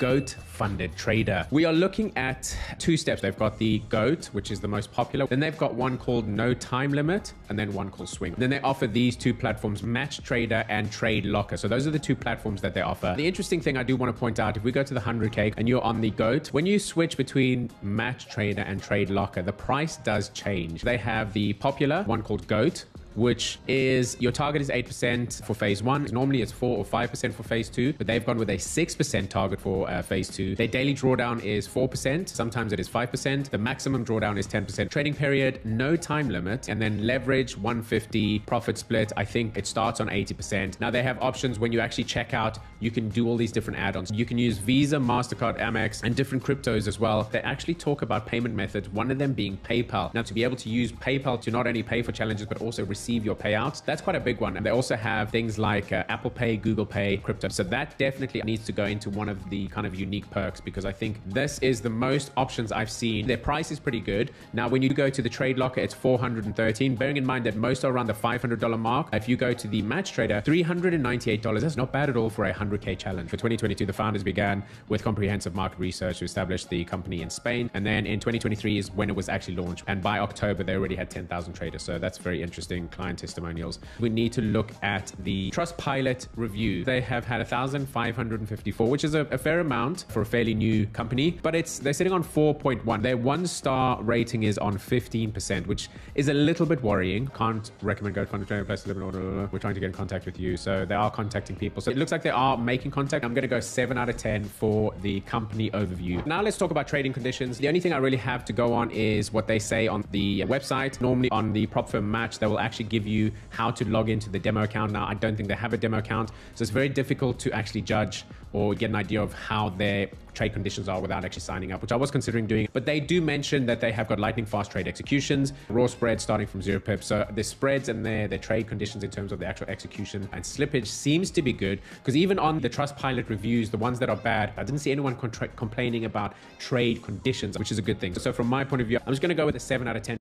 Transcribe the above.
GOAT funded trader. We are looking at two steps. They've got the GOAT, which is the most popular. Then they've got one called No Time Limit, and then one called Swing. Then they offer these two platforms, Match Trader and Trade Locker. So those are the two platforms that they offer. The interesting thing I do want to point out, if we go to the 100K and you're on the GOAT, when you switch between Match Trader and Trade Locker, the price does change. They have the popular one called GOAT, which is your target is 8% for phase 1. Normally it's 4 or 5% for phase 2, but they've gone with a 6% target for phase 2. Their daily drawdown is 4%. Sometimes it is 5%. The maximum drawdown is 10%. Trading period, no time limit. And then leverage 150, profit split. I think it starts on 80%. Now they have options when you actually check out, you can do all these different add-ons. You can use Visa, MasterCard, Amex, and different cryptos as well. They actually talk about payment methods, one of them being PayPal. Now to be able to use PayPal to not only pay for challenges, but also receive your payouts, that's quite a big one. And they also have things like Apple Pay, Google Pay, crypto. So that definitely needs to go into one of the kind of unique perks, because I think this is the most options I've seen. Their price is pretty good. Now, when you go to the Trade Locker, it's $413, bearing in mind that most are around the $500 mark. If you go to the Match Trader, $398, that's not bad at all for a 100K challenge. For 2022, the founders began with comprehensive market research to establish the company in Spain. And then in 2023 is when it was actually launched. And by October, they already had 10,000 traders. So that's very interesting client testimonials. We need to look at the Trustpilot review. They have had 1,554, which is a fair amount for a fairly new company, but they're sitting on 4.1. Their 1-star rating is on 15%, which is a little bit worrying. Can't recommend GOAT funded trader place to live in order. We're trying to get in contact with you. So they are contacting people. So it looks like they are making contact. I'm going to go 7 out of 10 for the company overview. Now let's talk about trading conditions. The only thing I really have to go on is what they say on the website. Normally on the prop firm Match, they will actually give you how to log into the demo account. Now, I don't think they have a demo account, so it's very difficult to actually judge or get an idea of how their trade conditions are without actually signing up, which I was considering doing. But they do mention that they have got lightning fast trade executions, raw spreads starting from 0 pips. So the spreads and their trade conditions in terms of the actual execution and slippage seems to be good, because even on the Trustpilot reviews, the ones that are bad, I didn't see anyone complaining about trade conditions, which is a good thing. So from my point of view, I'm just going to go with a 7 out of 10.